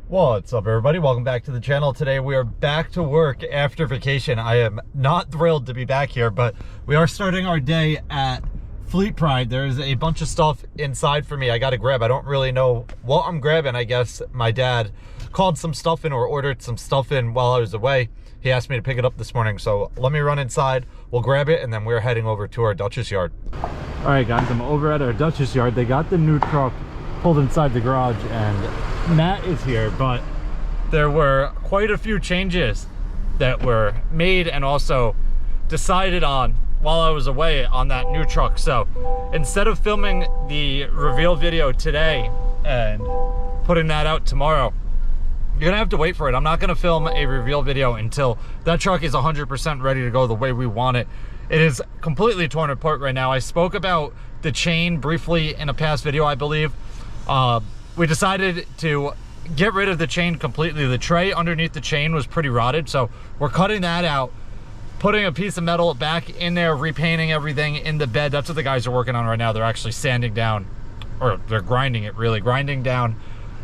What's up, everybody? Welcome back to the channel. Today we are back to work after vacation. I am not thrilled to be back here, but we are starting our day at Fleet Pride. There's a bunch of stuff inside for me I got to grab. I don't really know what I'm grabbing. I guess my dad called some stuff in or ordered some stuff in while I was away. He asked me to pick it up this morning, so let me run inside. We'll grab it, and then we're heading over to our Dutchess yard. All right, guys, I'm over at our Dutchess yard. They got the new truck pulled inside the garage, and Matt is here, but there were quite a few changes that were made and also decided on while I was away on that new truck. So instead of filming the reveal video today and putting that out tomorrow, you're gonna have to wait for it. I'm not gonna film a reveal video until that truck is 100% ready to go the way we want it. It is completely torn apart right now. I spoke about the chain briefly in a past video, I believe. We decided to get rid of the chain completely. The tray underneath the chain was pretty rotted, so we're cutting that out, putting a piece of metal back in there, repainting everything in the bed. That's what the guys are working on right now. They're actually sanding down, or they're grinding it, really grinding down,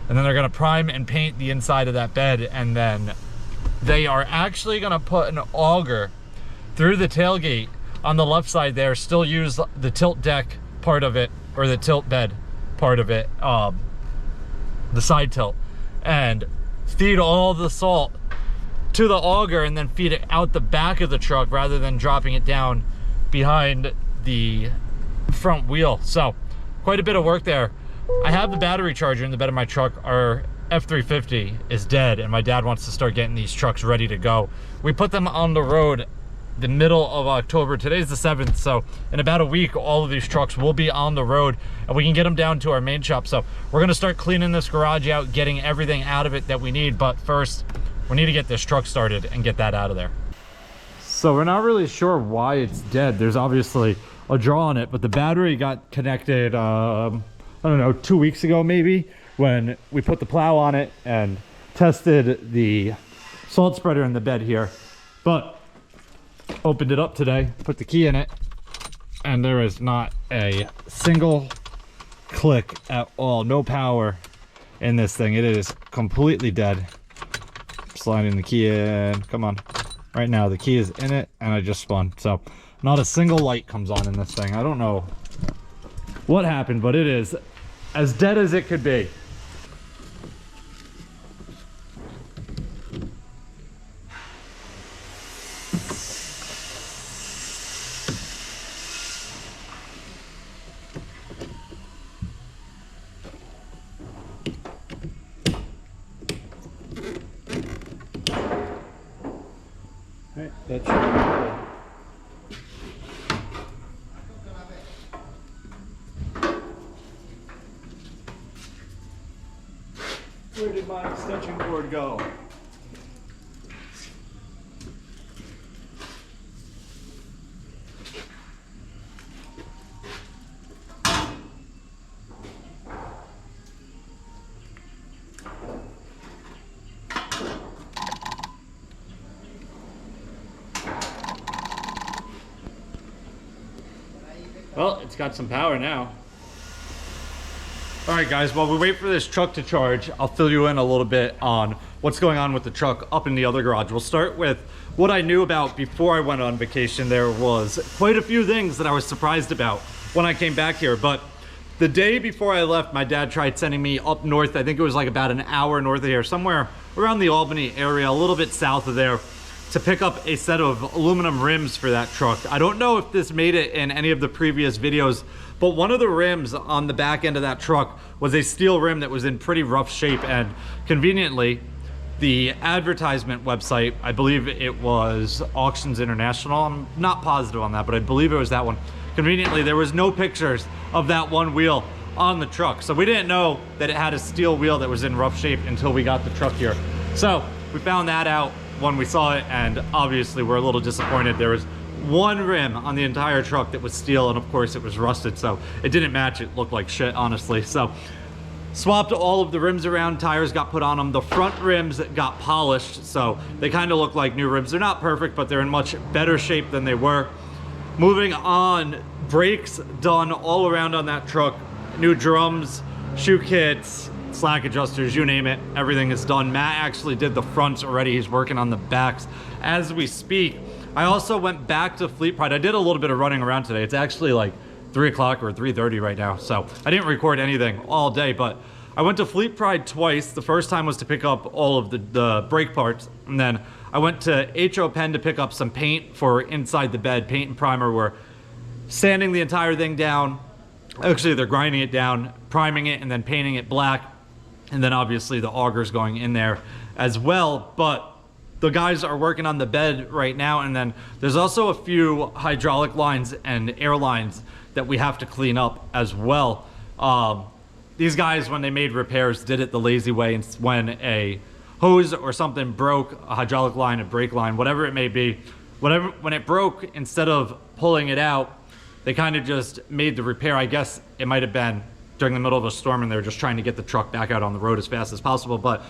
and then they're gonna prime and paint the inside of that bed, and then they are actually gonna put an auger through the tailgate on the left side there, still use the tilt deck part of it, or the tilt bed part of it, the side tilt, and feed all the salt to the auger and then feed it out the back of the truck rather than dropping it down behind the front wheel. So quite a bit of work there. I have the battery charger in the bed of my truck. Our F350 is dead, and my dad wants to start getting these trucks ready to go. We put them on the road the middle of October. Today's the 7th, so in about a week all of these trucks will be on the road and we can get them down to our main shop. So we're going to start cleaning this garage out, getting everything out of it that we need, but first we need to get this truck started and get that out of there. So we're not really sure why it's dead. There's obviously a draw on it, but the battery got connected I don't know, 2 weeks ago maybe, when we put the plow on it and tested the salt spreader in the bed here. But opened it up today, put the key in it, and there is not a single click at all. No power in this thing. It is completely dead. Sliding the key in. Come on. Right now the key is in it and I just spun. So not a single light comes on in this thing. I don't know what happened, but it is as dead as it could be. Right, that should be good. Where did my extension cord go? Well, it's got some power now. All right, guys, while we wait for this truck to charge, I'll fill you in a little bit on what's going on with the truck up in the other garage. We'll start with what I knew about before I went on vacation. There was quite a few things that I was surprised about when I came back here, but the day before I left, my dad tried sending me up north. I think it was like about an hour north of here, somewhere around the Albany area, a little bit south of there, to pick up a set of aluminum rims for that truck. I don't know if this made it in any of the previous videos, but one of the rims on the back end of that truck was a steel rim that was in pretty rough shape, and conveniently, the advertisement website, I believe it was Auctions International, I'm not positive on that, but I believe it was that one. Conveniently, there was no pictures of that one wheel on the truck, so we didn't know that it had a steel wheel that was in rough shape until we got the truck here. So we found that out when we saw it, and obviously we're a little disappointed. There was one rim on the entire truck that was steel, and of course it was rusted, so it didn't match. It looked like shit, honestly. So swapped all of the rims around, tires got put on them. The front rims got polished, so they kind of look like new rims. They're not perfect, but they're in much better shape than they were. Moving on, brakes done all around on that truck. New drums, shoe kits, slack adjusters, you name it, everything is done. Matt actually did the fronts already. He's working on the backs as we speak. I also went back to Fleet Pride. I did a little bit of running around today. It's actually like 3 o'clock or 3:30 right now, so I didn't record anything all day, but I went to Fleet Pride twice. The first time was to pick up all of the brake parts, and then I went to H.O. Penn to pick up some paint for inside the bed, paint and primer. We're sanding the entire thing down. Actually, they're grinding it down, priming it, and then painting it black, and then obviously the augers going in there as well. But the guys are working on the bed right now, and then there's also a few hydraulic lines and air lines that we have to clean up as well. These guys, when they made repairs, did it the lazy way. And when a hose or something broke, a hydraulic line, a brake line, whatever it may be, when it broke, instead of pulling it out, they kind of just made the repair. I guess it might have been during the middle of a storm and they were just trying to get the truck back out on the road as fast as possible, but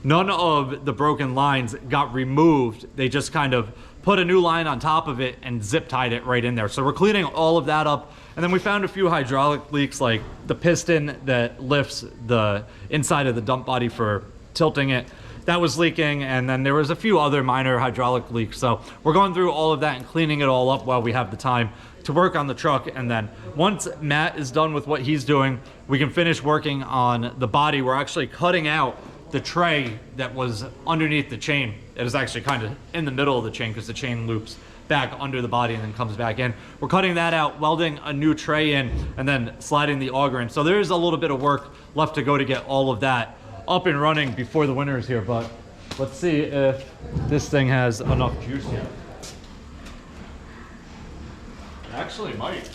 none of the broken lines got removed. They just kind of put a new line on top of it and zip tied it right in there. So we're cleaning all of that up. And then we found a few hydraulic leaks, like the piston that lifts the inside of the dump body for tilting it. That was leaking, and then there was a few other minor hydraulic leaks. So we're going through all of that and cleaning it all up while we have the time to work on the truck. And then once Matt is done with what he's doing, we can finish working on the body. We're actually cutting out the tray that was underneath the chain. It is actually kind of in the middle of the chain because the chain loops back under the body and then comes back in. We're cutting that out, welding a new tray in, and then sliding the auger in. So there is a little bit of work left to go to get all of that up and running before the winter is here, but let's see if this thing has enough juice yet. It actually might.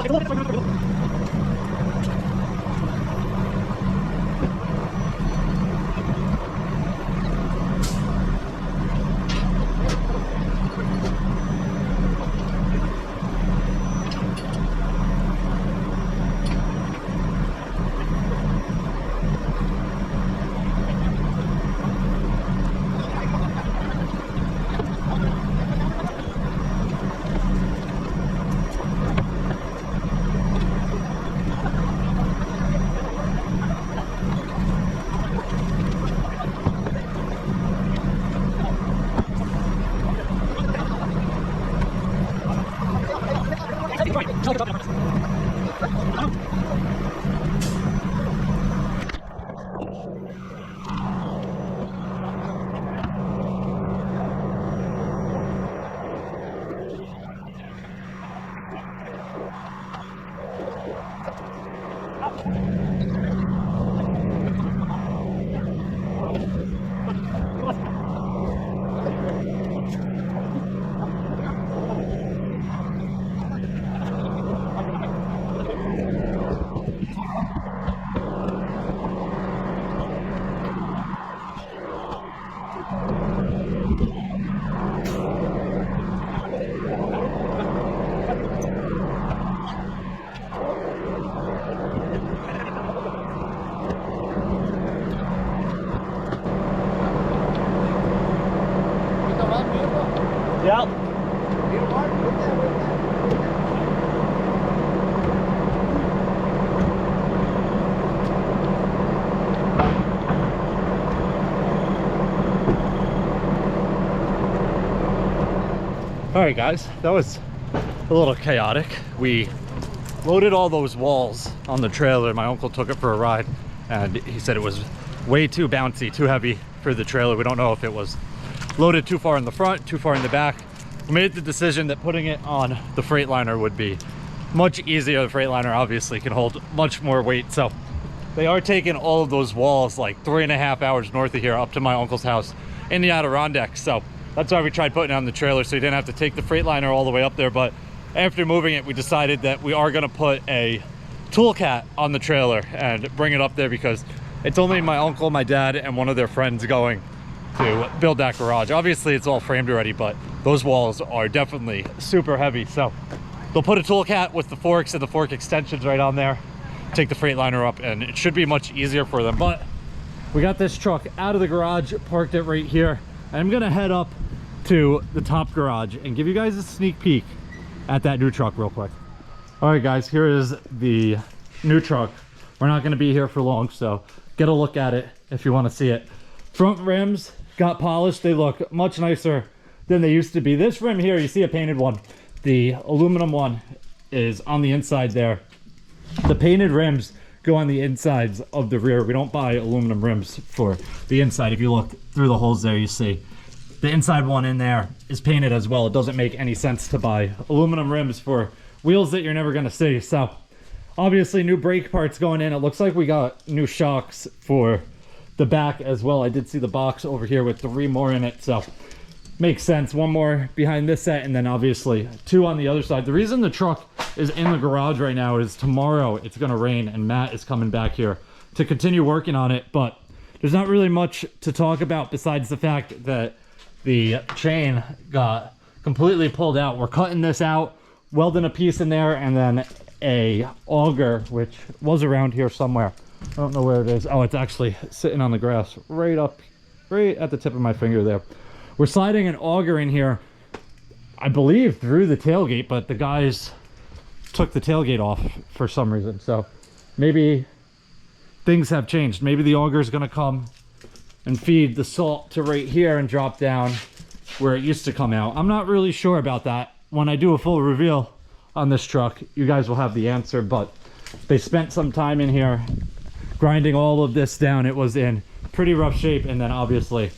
Look. Yep. All right, guys, that was a little chaotic. We loaded all those walls on the trailer. My uncle took it for a ride and he said it was way too bouncy, too heavy for the trailer. We don't know if it was loaded too far in the front, too far in the back. We made the decision that putting it on the Freightliner would be much easier. The Freightliner obviously can hold much more weight. So they are taking all of those walls like 3.5 hours north of here up to my uncle's house in the Adirondacks. So that's why we tried putting it on the trailer, so you didn't have to take the Freightliner all the way up there. But after moving it, we decided that we are gonna put a tool cat on the trailer and bring it up there because it's only my uncle, my dad, and one of their friends going to build that garage. Obviously it's all framed already, but those walls are definitely super heavy. So they'll put a tool cat with the forks and the fork extensions right on there, take the Freightliner up, and it should be much easier for them. But we got this truck out of the garage, parked it right here. And I'm gonna head up to the top garage and give you guys a sneak peek at that new truck real quick. All right, guys, here is the new truck. We're not gonna be here for long, so get a look at it if you wanna see it. Front rims got polished. They look much nicer than they used to be. This rim here, you see a painted one. The aluminum one is on the inside there. The painted rims go on the insides of the rear. We don't buy aluminum rims for the inside. If you look through the holes there, you see the inside one in there is painted as well. It doesn't make any sense to buy aluminum rims for wheels that you're never gonna see. So obviously new brake parts going in. It looks like we got new shocks for the back as well. I did see the box over here with 3 more in it, so makes sense. 1 more behind this set, and then obviously 2 on the other side. The reason the truck is in the garage right now is tomorrow it's gonna rain and Matt is coming back here to continue working on it. But there's not really much to talk about besides the fact that the chain got completely pulled out. We're cutting this out, welding a piece in there, and then a auger, which was around here somewhere. I don't know where it is. Oh, it's actually sitting on the grass right at the tip of my finger there. We're sliding an auger in here, I believe through the tailgate, but the guys took the tailgate off for some reason. So maybe things have changed. Maybe the auger is gonna come and feed the salt to right here and drop down where it used to come out. I'm not really sure about that. When I do a full reveal on this truck, you guys will have the answer, but they spent some time in here grinding all of this down. It was in pretty rough shape, and then obviously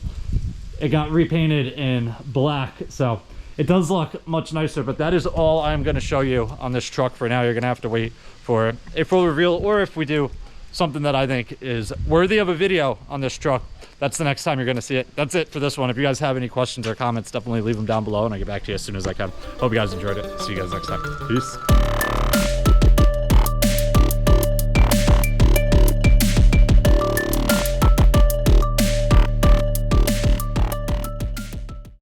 it got repainted in black, so it does look much nicer. But that is all I'm going to show you on this truck for now. You're going to have to wait for a full reveal, or if we do something that I think is worthy of a video on this truck, that's the next time you're going to see it. That's it for this one. If you guys have any questions or comments, definitely leave them down below and I'll get back to you as soon as I can. Hope you guys enjoyed it. See you guys next time. Peace.